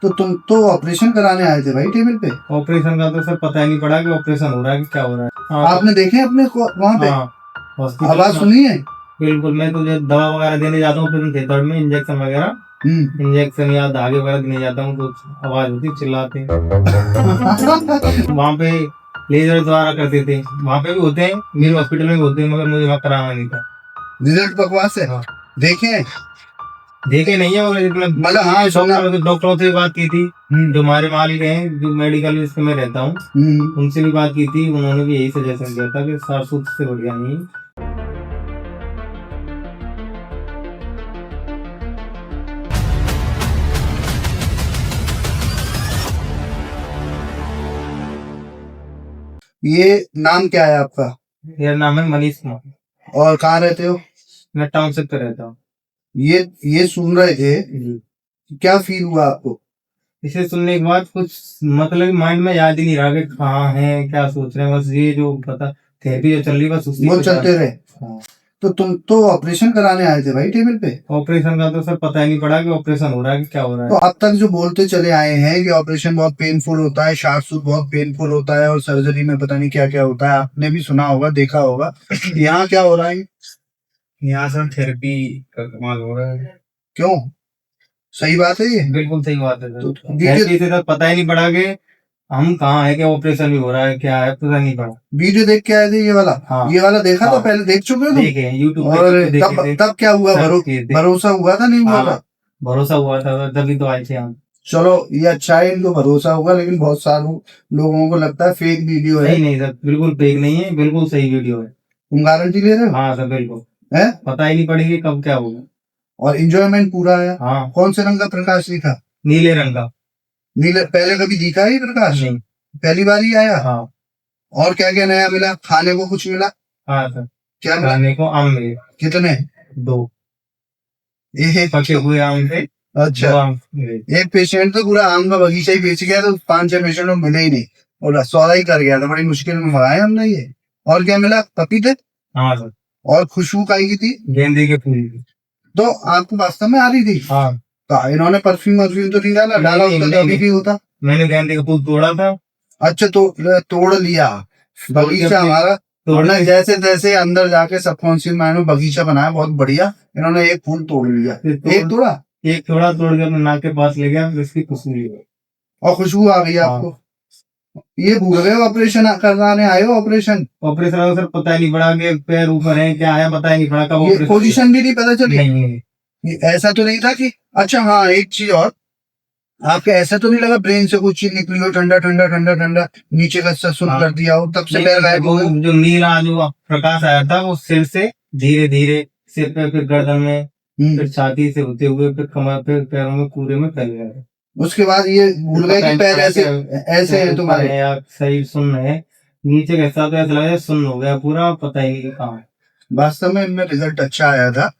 तो तुम तो ऑपरेशन कराने आए थे भाई टेबल पे। ऑपरेशन का तो सर पता ही नहीं पड़ा कि ऑपरेशन हो रहा है कि क्या हो रहा है। हाँ, आपने देखे अपने वहां पे हाँ, हॉस्पिटल आवाज में। सुनी है? बिल्कुल, मैं तुझे दवा वगैरह देने जाता हूँ फिर थिएटर में इंजेक्शन वगैरह, इंजेक्शन या धागे वगैरह देने जाता हूँ तो आवाज होती चिल्लाते वहाँ पे लेजर द्वारा करते थे, वहाँ पे भी होते हैं, मेरे हॉस्पिटल में भी होते हैं, मगर मुझे वहाँ कराना नहीं था। रिजल्ट बकवास है। हाँ। देखे देखे नहीं है मगर मतलब हाँ सुना। डॉक्टरों से बात की थी, जो हमारे मालिक हैं जो मेडिकल इसमें मैं रहता हूँ, उनसे भी बात की थी, उन्होंने भी यही सजेशन दिया था कि साफ से बढ़िया नहीं। ये नाम क्या है आपका? मेरा नाम है मनीष कुमार और कहाँ रहते हो? मैं टाउनशिप पे रहता हूँ। ये सुन रहे थे, क्या फील हुआ आपको? इसे सुनने के बाद कुछ मतलब माइंड में याद ही नहीं रहा कि कहाँ है क्या सोच रहे हैं, बस ये जो पता थेरेपी जो चल रही बस उसी वो पे चलते रहे। हाँ। तो तुम तो ऑपरेशन कराने आए थे भाई टेबल पे। ऑपरेशन का तो सर पता ही नहीं पड़ा कि ऑपरेशन हो रहा है कि क्या हो रहा है। तो अब तक जो बोलते चले आए हैं कि ऑपरेशन बहुत पेनफुल होता है, शार्ट सूट बहुत पेनफुल होता है और सर्जरी में पता नहीं क्या क्या होता है, आपने भी सुना होगा देखा होगा। यहाँ क्या हो रहा है? यहाँ सर थेरेपी का कमाल हो रहा है। क्यों? सही बात है ये? बिल्कुल सही बात है तो सर। थेरेपी से सर पता ही नहीं पड़ा कि हम कहाँ है, कि ऑपरेशन भी हो रहा है क्या है, पता नहीं पड़ा। वीडियो देख के आए थे ये वाला? हाँ। ये वाला देखा था हाँ। पहले, देख चुके हो तुम? देखे यूट्यूब पे और देखे थे। तब क्या हुआ? सर्च किए थे। भरोसा हुआ था नहीं हुआ हाँ, था? भरोसा हुआ था तभी तो आए थे हम। चलो ये अच्छा है, इनको भरोसा होगा, लेकिन बहुत सारे लोगों को लगता है फेक वीडियो है। नहीं नहीं सर, बिल्कुल फेक नहीं है, बिल्कुल सही वीडियो है। तुम गारंटी ले रहे हो? हाँ सर बिल्कुल है? पता ही नहीं पड़ेगी कब क्या होगा। और इंजॉयमेंट पूरा है। हाँ, कौन से रंग का प्रकाश दिखा? नीले रंग का। नीले पहले कभी दिखा है ये प्रकाश? नहीं। पहली बार ही आया? हाँ। और क्या क्या नया मिला? खाने को कुछ मिला? हाँ सर, क्या मिला? खाने को आम मिले कितने? 2 एक? पके हुए आम थे। 2 अच्छा, आम मिले। एक पेशेंट तो पूरा आम का बगीचा ही बेच गया, तो 5-6 पेशेंट को मिले ही नहीं और सौदा ही कर गया था, बड़ी मुश्किल में मंगाए हमने ये। और क्या मिला? पपीते? हाँ सर, और खुशबू काई की थी? गेंदे के फूल की। तो आपको वास्तव में आ रही थी? हाँ। तो इन्होंने परफ्यूम वर्फ्यूम तो नहीं डाला? डाला होता तो अभी भी होता। मैंने गेंदे का फूल तोड़ा था। अच्छा, तो तोड़ लिया बगीचा हमारा। तोड़ना जैसे तैसे अंदर जाके सबकॉन्शियस माइंड में बगीचा बनाया, बहुत बढ़िया। इन्होंने एक फूल तोड़ लिया। एक तोड़ा? एक थोड़ा तोड़ के अपने नाक के पास ले गया, फिर इसकी खुशबू ली। और खुशबू आ गई आपको? ये भूल गए ऑपरेशन कराने आए हो? ऑपरेशन सर पता ही नहीं पड़ा कि पैर ऊपर है क्या है, पता ही नहीं पड़ा कब। ये पोजीशन भी नहीं पता चली? नहीं। ये ऐसा तो नहीं था कि अच्छा हाँ एक चीज और, आपके ऐसा तो नहीं लगा ब्रेन से कुछ चीज निकली हो, ठंडा ठंडा ठंडा ठंडा नीचे का सुन कर दिया हो, तब से पैर गायब हो गए? जो नीला जो प्रकाश आया था वो सिर से धीरे धीरे सिर पे, फिर गर्दन में, फिर छाती से होते हुए फिर कमर पे, पैरों में पूरे में फैल गया। उसके बाद ये भूल गए कि पैर ऐसे ऐसे हैं तुम्हारे? यार सही सुन रहे हैं, नीचे का हिस्सा तो ऐसा लग रहा है सुन्न हो गया पूरा, पता ही नहीं कहाँ है। वास्तव में इनमें रिजल्ट अच्छा आया था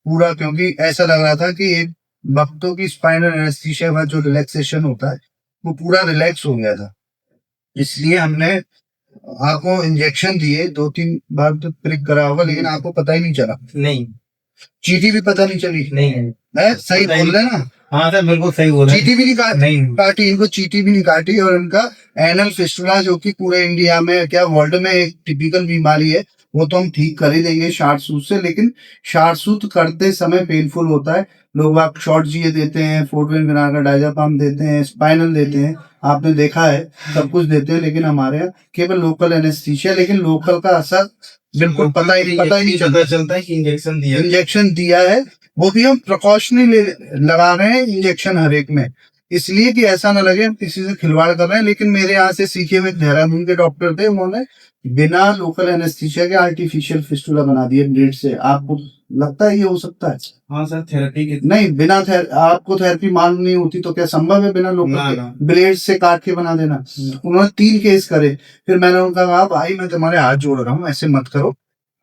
पूरा, क्योंकि ऐसा लग रहा था कि एक वक्तों की स्पाइनल एनेस्थीसिया में जो रिलैक्सेशन होता है वो पूरा रिलैक्स हो गया था। इसलिए हमने आपको इंजेक्शन दिए, 2-3 बार तो प्रिक करा होगा, लेकिन आपको पता ही नहीं चला? नहीं। चीटी भी पता नहीं चली? नहीं है? सही बोल रहे ना? हाँ सर बिल्कुल सही बोल रहे हैं। चीटी भी नहीं नहीं काटी, इनको चीटी भी नहीं काटी। और इनका एनल फिस्टुला, जो कि पूरे इंडिया में क्या वर्ल्ड में एक टिपिकल बीमारी है, वो तो हम ठीक कर ही देंगे शार्ट सूट से, लेकिन शार्ट सूट करते समय पेनफुल होता है। लोग आप शॉर्ट जीए देते हैं, फोर्टवेन बिना का डायजापाम देते हैं, स्पाइनल देते हैं, आपने देखा है, सब कुछ देते हैं, लेकिन हमारे यहाँ केवल लोकल एनेस्थीसिया, लेकिन लोकल का असर बिल्कुल पता ही नहीं चलता है कि इंजेक्शन दिया है, वो भी हम प्रिकॉशनरी लगा रहे हैं इंजेक्शन हर एक में, इसलिए कि ऐसा ना लगे हम किसी से खिलवाड़ कर रहे हैं। लेकिन मेरे यहाँ से सीखे हुए देहरादून के डॉक्टर थे, उन्होंने बिना लोकल एनेस्थीसिया के आर्टिफिशियल फिस्टुला बना दिए ब्लेड से। आपको लगता है ये हो सकता है? हाँ सर, थेरेपी की नहीं, बिना आपको थेरेपी मालूम नहीं होती तो क्या संभव है बिना लोकल ब्लेड से काट के बना देना? उन्होंने 3 केस करे, फिर मैंने उनका कहा भाई मैं तुम्हारे हाथ जोड़ रहा हूँ, ऐसे मत करो,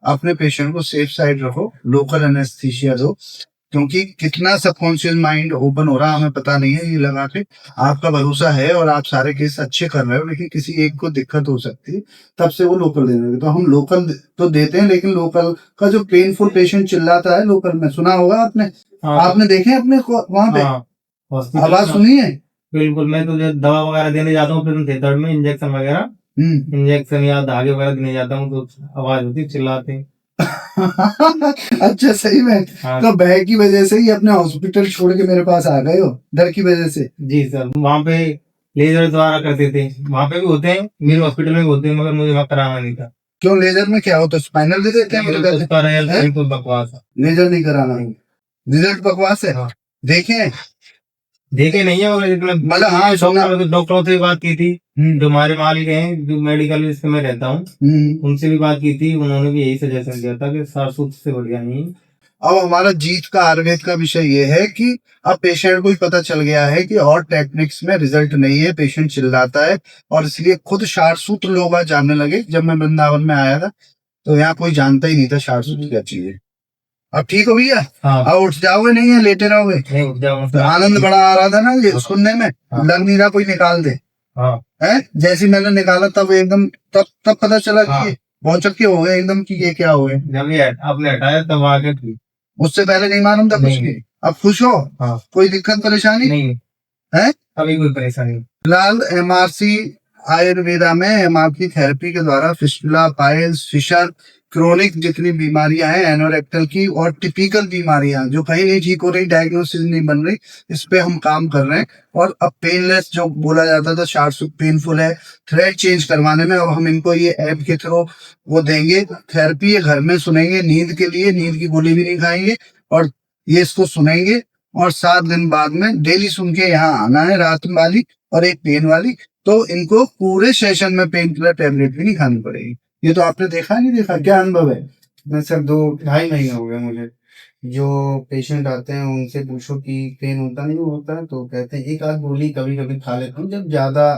अपने पेशेंट को सेफ साइड रखो, लोकल एनेस्थीसिया दो, क्योंकि कितना सबकॉन्शियस माइंड ओपन हो रहा हमें पता नहीं है। ये लगा के आपका भरोसा है और आप सारे केस अच्छे कर रहे हो, लेकिन किसी एक को दिक्कत हो सकती है, तब से वो लोकल देने लगे। तो हम लोकल तो देते हैं, लेकिन लोकल का जो पेनफुल पेशेंट चिल्लाता है लोकल में, सुना होगा आपने? हाँ। आपने देखे अपने वहां पे? हाँ, आवाज सुनी है? बिल्कुल, मैं तो जब दवा वगैरह देने जाता हूँ फिर दर्द में इंजेक्शन वगैरह, इंजेक्शन या धागे वगैरह देने जाता हूँ तो आवाज होती है, चिल्लाते हैं। अच्छा सही में, हाँ तो भय की वजह से ही अपने हॉस्पिटल छोड़ के मेरे पास आ गए हो, डर की वजह से? जी सर, वहाँ पे लेजर द्वारा करते थे, वहाँ पे भी होते हैं, मेरे हॉस्पिटल में भी होते हैं, मगर मुझे वहाँ कराना नहीं था। क्यों, लेजर में क्या होता है, स्पाइनल दे देते हैं मतलब? उसका रिजल्ट हैं? बिल्कुल बकवास है। लेजर नहीं कराना, नहीं। रिजल्ट बकवास है। हाँ। देखें देखे नहीं है, मगर मतलब, हाँ सुना। डॉक्टरों से बात की थी, जो हमारे मालिक हैं, जो मेडिकल में मैं रहता हूँ, उनसे भी बात की थी, उन्होंने भी यही सजेशन दिया था कि सारसूत्र से बढ़िया नहीं। अब हमारा जीत का आयुर्वेद का विषय ये है कि अब पेशेंट को ही पता चल गया है कि और टेक्निक्स में रिजल्ट नहीं है, पेशेंट चिल्लाता है, और इसलिए खुद शारसूत्र लोग आज जानने लगे। जब मैं वृंदावन में आया था तो यहाँ कोई जानता ही नहीं था शारसूत्र क्या चीज है। अब ठीक हो भैया? हाँ। अब उठ जाओगे, नहीं है लेटे रहोगे? नहीं, उठ जाओ। तो आनंद बड़ा आ रहा था ना ये सुनने में, हाँ। लग नहीं रहा कोई निकाल दे। हाँ। है, जैसे ही मैंने निकाला तब एकदम तब पता चला हाँ। कि ये बहुत चक्के हो गए एकदम कि ये क्या हो गए। जब ये आपने हटाया तब आगे थी। उससे पहले नहीं मालूम था कुछ नहीं। भी। अब खुश हो? हाँ। कोई दिक्कत परेशानी नहीं, है? अभी कोई परेशानी नहीं। फिलहाल एमआरसी आयुर्वेदा में एमआरसी थेरेपी के द्वारा फिस्टुला, पाइल्स, फिशर, क्रोनिक जितनी बीमारियां हैं एनोरेक्टल की और टिपिकल बीमारियां जो कहीं नहीं ठीक हो रही, डायग्नोसिस नहीं बन रही, इस पे हम काम कर रहे हैं। और अब पेनलेस जो बोला जाता था शारसूत्र पेनफुल है, थ्रेड चेंज करवाने में, अब हम इनको ये ऐप के थ्रू वो देंगे थेरेपी, ये घर में सुनेंगे, नींद के लिए, नींद की गोली भी नहीं खाएंगे, और ये इसको सुनेंगे, और 7 दिन बाद में डेली सुन के यहाँ आना है, रात वाली और एक पेन वाली। तो इनको पूरे सेशन में पेन किलर टैबलेट भी नहीं खानी पड़ेगी। ये तो आपने देखा नहीं देखा, क्या अनुभव है? मैं सर 2-2.5 महीने हो गए मुझे। जो पेशेंट आते हैं उनसे पूछो कि पेन होता नहीं होता है, तो कहते हैं एक आध गोली कभी कभी खा लेता हूँ जब ज्यादा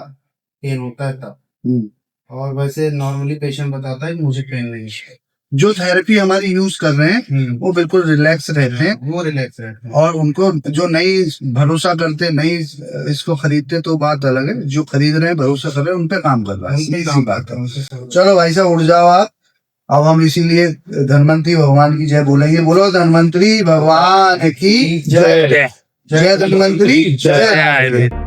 पेन होता है तब। और वैसे नॉर्मली पेशेंट बताता है कि मुझे पेन नहीं है। जो थेरेपी हमारी यूज कर रहे हैं वो बिल्कुल रिलैक्स रहते हैं, वो रिलैक्स रहते हैं। और उनको जो नहीं भरोसा करते, नहीं इसको खरीदते तो बात अलग है, जो खरीद रहे हैं, भरोसा कर रहे हैं, उन पे काम कर रहा है, इसी बात है। चलो भाई साहब उठ जाओ आप। अब हम इसीलिए धन्वंतरी भगवान की जय बोलेंगे। बोलो धन्वंतरी भगवान की जय, जय धन्वंतरी, जय आयुर्वेद।